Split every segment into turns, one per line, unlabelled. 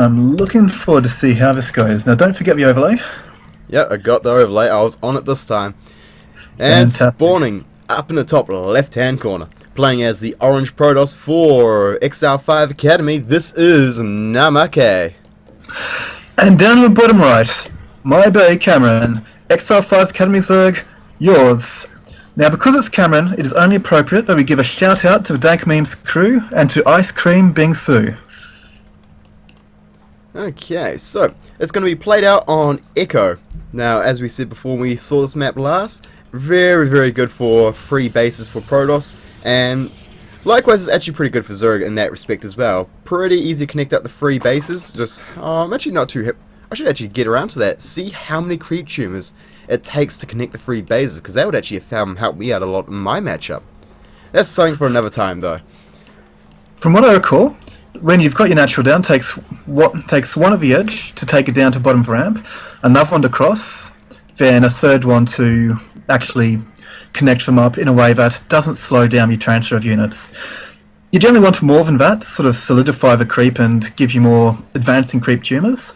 I'm looking forward to see how this goes. Now, don't forget the overlay.
Yeah, I got the overlay. I was on it this time. And
Fantastic.
spawning up in the top left-hand corner, playing as the orange Protoss for Exile5 Academy, this is Namakaye.
And down in the bottom right, my boy Cameron, Exile5's Academy Zerg, yours. Now, because it's Cameron, it is only appropriate that we give a shout out to the Dank Memes crew and to Ice Cream Bingsu.
Okay, so it's going to be played out on Echo. Now, as we said before when we saw this map last, very good for free bases for Protoss, and likewise it's actually pretty good for Zerg in that respect as well. Pretty easy to connect up the free bases. Just, I'm actually not too hip. I should actually get around to that. See how many creep tumors it takes to connect the free bases, because that would actually help me out a lot in my matchup. That's something for another time though.
From what I recall, when you've got your natural down, takes one of the edge to take it down to bottom of the ramp, another one to cross, then a third one to actually connect them up in a way that doesn't slow down your transfer of units. You generally want more than that to sort of solidify the creep and give you more advancing creep tumors,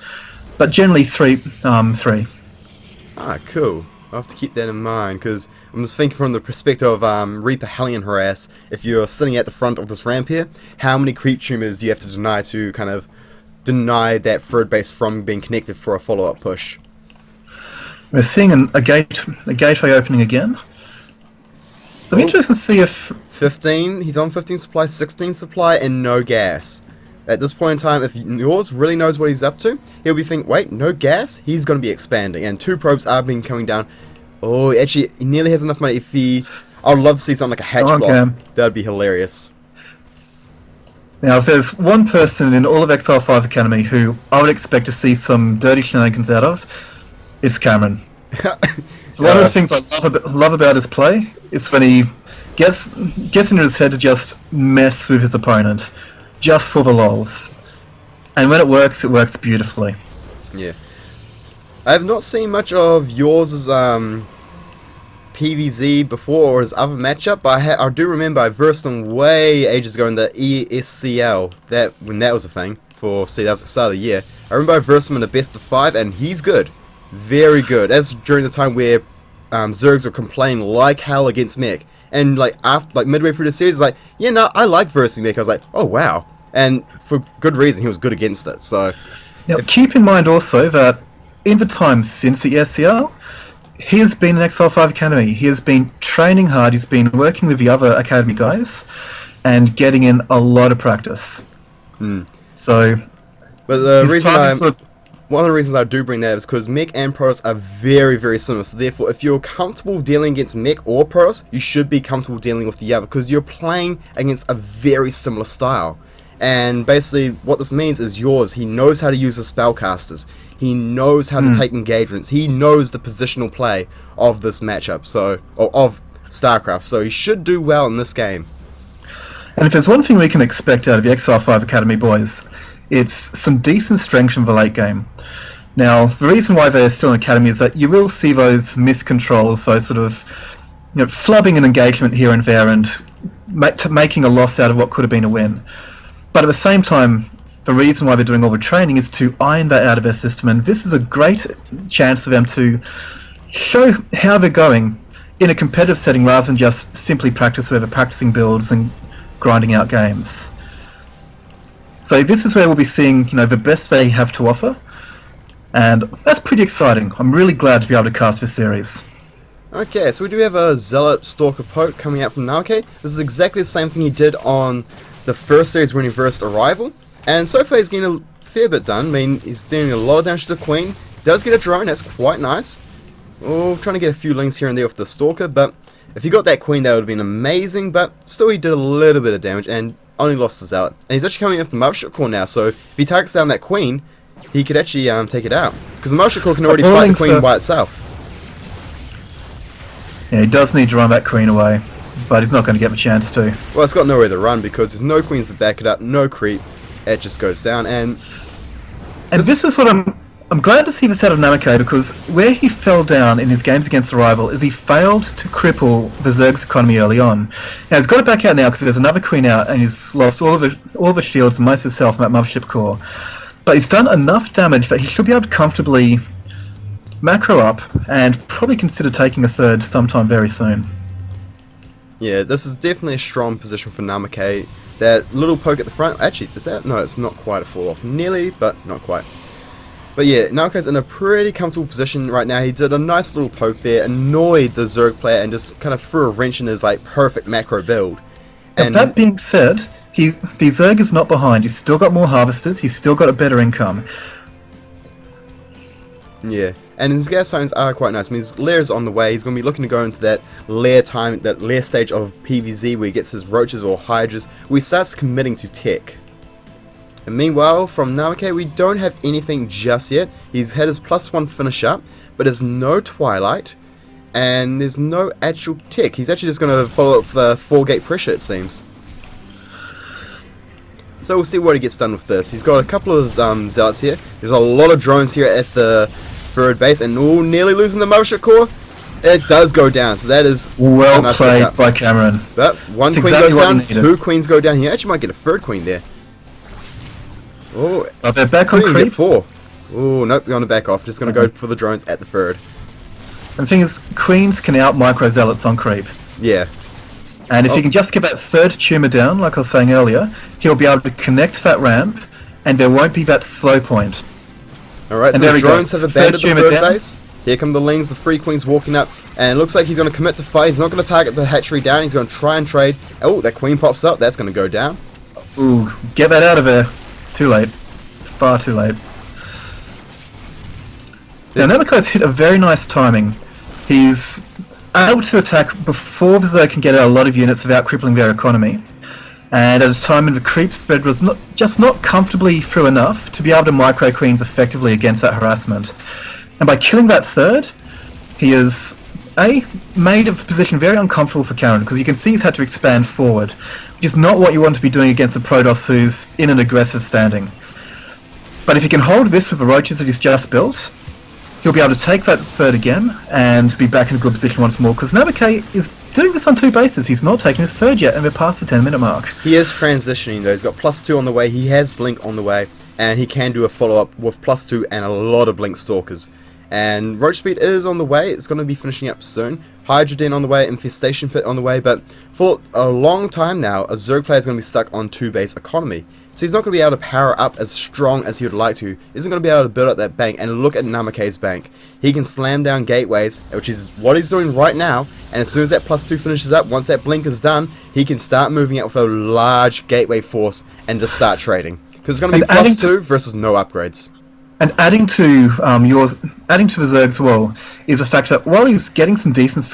but generally three.
Ah, cool. I'll have to keep that in mind, because I'm just thinking from the perspective of Reaper Hellion Harass, if you're sitting at the front of this ramp here, how many creep tumors do you have to deny to kind of deny that third base from being connected for a follow-up push?
We're seeing a gateway opening again. I'm interested to see if
15, he's on 15 supply, 16 supply, and no gas. At this point in time, if yours really knows what he's up to, he'll be thinking, wait, no gas? He's going to be expanding, and 2 probes are being coming down. Oh, actually, he nearly has enough money. If he, I would love to see something like a hatch block. That would be hilarious.
Now, if there's one person in all of Exile5 Academy who I would expect to see some dirty shenanigans out of, it's Cameron. So one of the things I love about his play is when he gets into his head to just mess with his opponent, just for the lols. And when it works beautifully.
Yeah. I have not seen much of yours as PVZ before or his other matchup, but I do remember I versed him way ages ago in the ACL, when that was a thing, that was at the start of the year. I remember I versed him in the best of 5, and he's good. Very good. As during the time where Zergs were complaining like hell against mech. And midway through the series, like, yeah, no, I like versing mech. I was like, oh wow. And for good reason, he was good against it. So
now, keep in mind also that in the time since the ACL, he has been in Exile5 Academy. He has been training hard. He's been working with the other Academy guys and getting in a lot of practice. So,
but the reason one of the reasons I do bring that is because mech and Protoss are very similar. So therefore, if you're comfortable dealing against mech or Protoss, you should be comfortable dealing with the other, because you're playing against a very similar style. And basically, what this means is yours. He knows how to use the spellcasters. He knows how to take engagements. He knows the positional play of this matchup, or of StarCraft. So he should do well in this game.
And if there's one thing we can expect out of the Exile5 Academy boys, it's some decent strength in the late game. Now, the reason why they're still in Academy is that you will see those miscontrols, those sort of flubbing an engagement here and there, and making a loss out of what could have been a win. But at the same time, the reason why they're doing all the training is to iron that out of their system, and this is a great chance for them to show how they're going in a competitive setting rather than just simply practice where they're practicing builds and grinding out games. So this is where we'll be seeing, the best they have to offer, and that's pretty exciting. I'm really glad to be able to cast this series.
Okay, so we do have a Zealot Stalker Poke coming out from Namakaye. This is exactly the same thing he did on the first series when he versed Arrival, and so far he's getting a fair bit done. I mean, he's doing a lot of damage to the Queen. Does get a drone, that's quite nice. Oh, trying to get a few links here and there with the Stalker, but if he got that Queen, that would have been amazing, but still he did a little bit of damage and only lost the Zealot. And he's actually coming in with the Mothership Core now, so if he targets down that Queen, he could actually take it out. Because the Mothership Core can already fight the Queen by itself.
Yeah, he does need to run that Queen away, but he's not going to get the chance to.
Well, it's got nowhere to run because there's no Queens to back it up, no creep. It just goes down, and
this is what I'm glad to see this out of Namakaye, because where he fell down in his games against the rival is he failed to cripple the Zerg's economy early on. Now he's got it back out now because there's another Queen out and he's lost all of the shields and most of himself in that Mothership Core. But he's done enough damage that he should be able to comfortably macro up and probably consider taking a third sometime very soon.
Yeah, this is definitely a strong position for Namakaye. That little poke at the front, actually, is that? No, it's not quite a fall off. Nearly, but not quite. But yeah, Namakaye's in a pretty comfortable position right now. He did a nice little poke there, annoyed the Zerg player, and just kind of threw a wrench in his like perfect macro build. And
that being said, the Zerg is not behind. He's still got more harvesters. He's still got a better income.
Yeah, and his gas zones are quite nice. I mean, his lair is on the way. He's going to be looking to go into that lair stage of PvZ where he gets his roaches or hydras, where he starts committing to tech. And meanwhile, from Namakaye, we don't have anything just yet. He's had his +1 finish up, but there's no Twilight, and there's no actual tech. He's actually just going to follow up the 4-gate pressure, it seems. So we'll see what he gets done with this. He's got a couple of zealots here. There's a lot of drones here at the third base, and nearly losing the Mosha core. It does go down, so that is
well played by Cameron.
But one
That's
queen
exactly
goes down, 2 queens go down here. Actually might get a 3rd queen there. Oh,
they're back on creep.
4. Oh, nope, going to back off. Just going to go for the drones at the 3rd.
And the thing is, queens can out micro zealots on creep.
Yeah.
And if he can just get that 3rd tumor down, like I was saying earlier, he'll be able to connect that ramp, and there won't be that slow point.
Alright, so the drones have abandoned the 3rd base. Here come the Lings, the 3 queens walking up, and it looks like he's going to commit to fight. He's not going to target the hatchery down, he's going to try and trade. Oh, that queen pops up, that's going to go down.
Ooh, get that out of there. Too late. Far too late. Now, Namakaye's hit a very nice timing. He's able to attack before the Zerg can get out a lot of units without crippling their economy. And at a time when the creep spread was not comfortably through enough to be able to micro queens effectively against that harassment. And by killing that 3rd, he has made a position very uncomfortable for Cameron, because you can see he's had to expand forward, which is not what you want to be doing against a Protoss who's in an aggressive standing. But if he can hold this with the roaches that he's just built, he'll be able to take that 3rd again and be back in a good position once more, because Namakaye is doing this on 2 bases. He's not taking his 3rd yet, and we're past the 10-minute mark.
He is transitioning though. He's got +2 on the way, he has Blink on the way, and he can do a follow-up with +2 and a lot of Blink Stalkers. And Roach Speed is on the way, it's going to be finishing up soon. Hydra Den on the way, Infestation Pit on the way, but for a long time now, a Zerg player is going to be stuck on 2-base economy. So he's not going to be able to power up as strong as he would like to. He isn't going to be able to build up that bank, and look at Namakaye's bank. He can slam down gateways, which is what he's doing right now, and as soon as that +2 finishes up, once that blink is done, he can start moving out with a large gateway force and just start trading. Because it's going to be +2 versus no upgrades.
And adding to the Zerg's wall is the fact that while he's getting some decent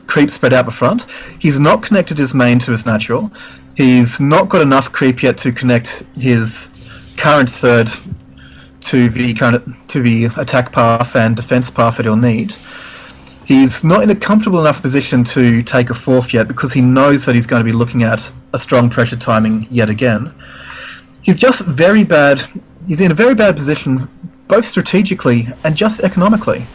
creep spread out the front, he's not connected his main to his natural. He's not got enough creep yet to connect his current 3rd to the attack path and defense path that he'll need. He's not in a comfortable enough position to take a 4th yet, because he knows that he's going to be looking at a strong pressure timing yet again. He's just very bad. He's in a very bad position, both strategically and just economically.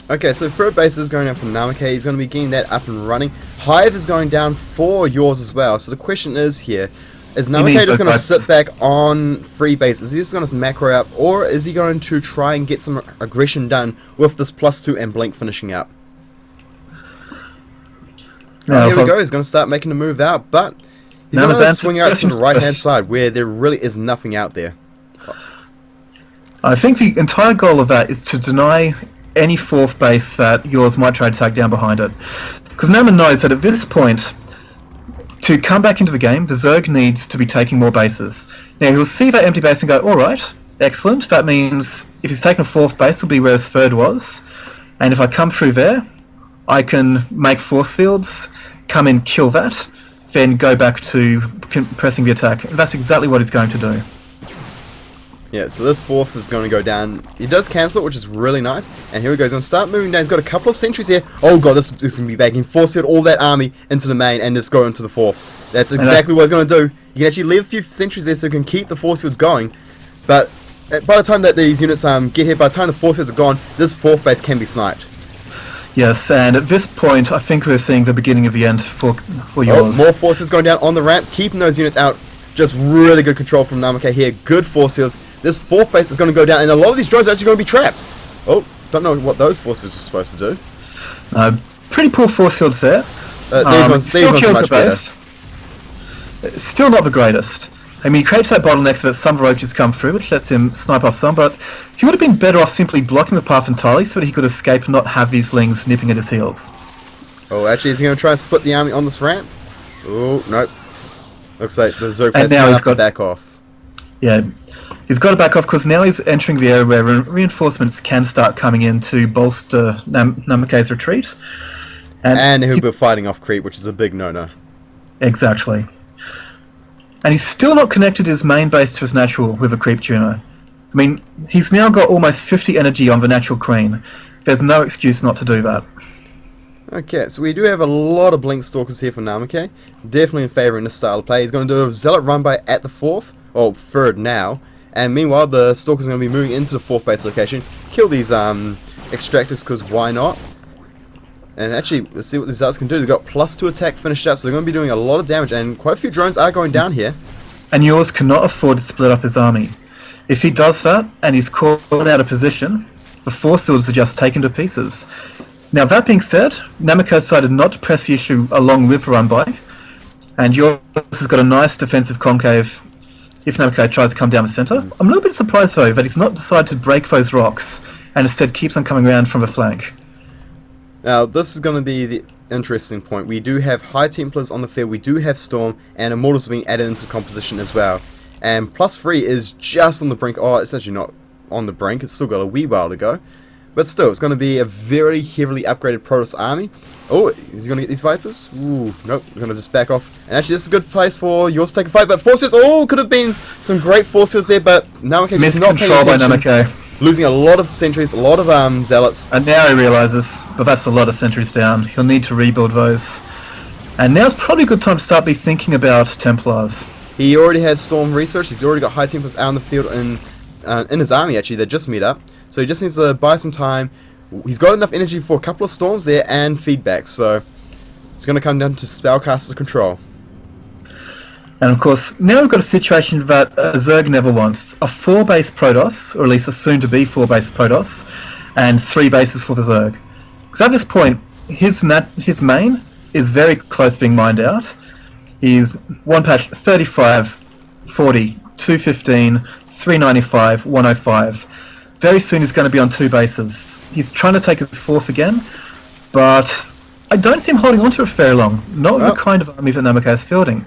Okay, so 3rd base is going down for Namakaye. He's going to be getting that up and running. Hive is going down for yours as well. So the question is here, is Namakaye just going to sit back on 3 base? Is he just going to macro up, or is he going to try and get some aggression done with this +2 and blink finishing up? Now, here we go, he's going to start making a move out, but he's going to swing out to the right-hand side, where there really is nothing out there.
I think the entire goal of that is to deny any 4th base that yours might try to tag down behind it. Because Naman knows that at this point, to come back into the game, the Zerg needs to be taking more bases. Now, he'll see that empty base and go, alright, excellent, that means if he's taken a 4th base, it'll be where his 3rd was, and if I come through there, I can make force fields, come in, kill that, then go back to pressing the attack. And that's exactly what he's going to do.
Yeah, so this 4th is going to go down. He does cancel it, which is really nice. And here he goes. He's going to start moving down. He's got a couple of sentries here. Oh god, this is going to be bad. He can force field all that army into the main and just go into the 4th. That's exactly what he's going to do. You can actually leave a few sentries there so you can keep the force fields going. But by the time that these units get here, by the time the force fields are gone, this 4th base can be sniped.
Yes, and at this point, I think we're seeing the beginning of the end for yours.
Oh, more forces going down on the ramp, keeping those units out Just really good control from Namakaye here. Good force fields. This fourth base is going to go down, and a lot of these drones are actually going to be trapped. Oh, don't know what those force fields are supposed to do.
Pretty poor force fields there.
These ones are much better.
Still not the greatest. I mean, he creates that bottleneck so that some roaches come through, which lets him snipe off some, but he would have been better off simply blocking the path entirely so that he could escape and not have these lings nipping at his heels.
Oh, actually, is he going to try and split the army on this ramp? Oh, nope. Looks like the Zerg has to back off.
Yeah, he's got to back off because now he's entering the area where reinforcements can start coming in to bolster Namakaye's retreat.
And he'll be fighting off creep, which is a big no-no.
Exactly. And he's still not connected his main base to his natural with a creep tuner. I mean, he's now got almost 50 energy on the natural queen. There's no excuse not to do that.
Okay, so we do have a lot of Blink Stalkers here for Namakaye. Definitely in favouring this style of play. He's going to do a Zealot run by at the 4th, or 3rd now. And meanwhile, the Stalker's going to be moving into the 4th base location. Kill these Extractors, because why not? And actually, let's see what these Zealots can do. They've got +2 attack finished up, so they're going to be doing a lot of damage. And quite a few drones are going down here.
And yours cannot afford to split up his army. If he does that, and he's caught out of position, the force fields are just taken to pieces. Now, that being said, Namakaye decided not to press the issue along with the run by, and yours has got a nice defensive concave if Namakaye tries to come down the centre. I'm a little bit surprised, though, that he's not decided to break those rocks, and instead keeps on coming around from the flank.
Now, this is going to be the interesting point. We do have High Templars on the field, we do have Storm, and Immortals being added into the composition as well. And +3 is just on the brink. Oh, it's actually not on the brink, it's still got a wee while to go. But still, it's going to be a very heavily upgraded Protoss army. Oh, is he going to get these Vipers? Ooh, nope, we're going to just back off. And actually, this is a good place for yours to take a fight. But force fields, oh, could have been some great force fields there, but Namakaye just not paying attention.
Miscontrol by Namakaye.
Losing a lot of sentries, a lot of Zealots.
And now he realises, but that's a lot of sentries down. He'll need to rebuild those. And now's probably a good time to start be thinking about Templars.
He already has Storm research. He's already got High Templars out in the field in his army, actually. They just met up. So he just needs to buy some time. He's got enough energy for a couple of Storms there and feedback. So it's going to come down to Spellcaster control.
And of course, now we've got a situation that Zerg never wants. A 4-base Protoss, or at least a soon-to-be 4-base Protoss, and 3 bases for the Zerg. Because at this point, his main is very close to being mined out. He's 1 patch 35, 40, 215, 395, 105. Very soon he's going to be on 2 bases. He's trying to take his 4th again, but I don't see him holding on to it for very long. Not the kind of army that Namakaye is fielding.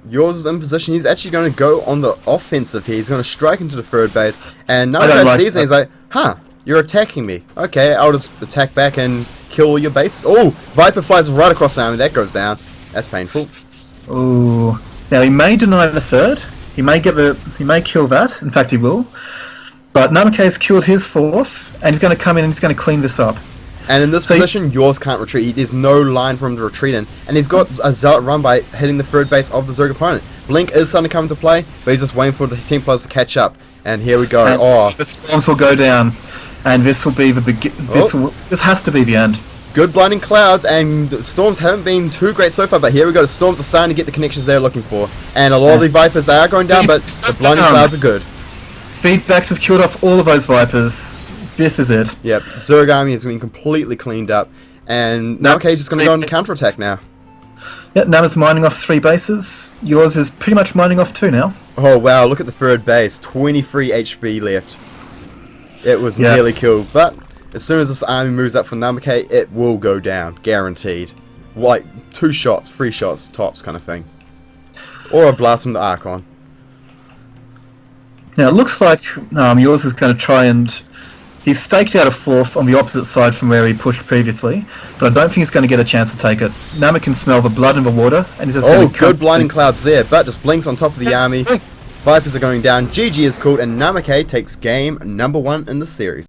Yours is in position. He's actually going to go on the offensive here. He's going to strike into the 3rd base. And Namakaye sees it. He's like, huh, you're attacking me. Okay, I'll just attack back and kill all your bases. Oh, Viper flies right across the army. That goes down. That's painful.
Oh, now he may deny the 3rd. He may kill that. In fact, he will. But Namakaye's killed his 4th, and he's going to come in and he's going to clean this up.
And in this position, yours can't retreat. There's no line for him to retreat in. And he's got a Zealot run by hitting the 3rd base of the Zerg opponent. Blink is starting to come into play, but he's just waiting for the Templars to catch up. And here we go.
The Storms will go down, and this will be the this has to be the end.
Good blinding clouds, and Storms haven't been too great so far, but here we go. The Storms are starting to get the connections they're looking for. And a lot of the Vipers, they are going down, but the blinding clouds are good.
Feedbacks have killed off all of those Vipers. This is it.
Yep, Zerg army has been completely cleaned up, and Namakaye's just going to go on counterattack now.
Yeah, Nama's mining off 3 bases. Yours is pretty much mining off 2 now.
Oh wow, look at the 3rd base. 23 HP left. It was nearly killed, but as soon as this army moves up for Namakaye, it will go down, guaranteed. Like 2 shots, 3 shots tops kind of thing. Or a blast from the Archon.
Now it looks like yours is going to try and... He's staked out a 4th on the opposite side from where he pushed previously, but I don't think he's going to get a chance to take it. Nama can smell the blood in the water, and he's just going to...
good blinding clouds there, but just blinks on top of the army. Vipers are going down, GG is called, and Namakaye takes game number 1 in the series.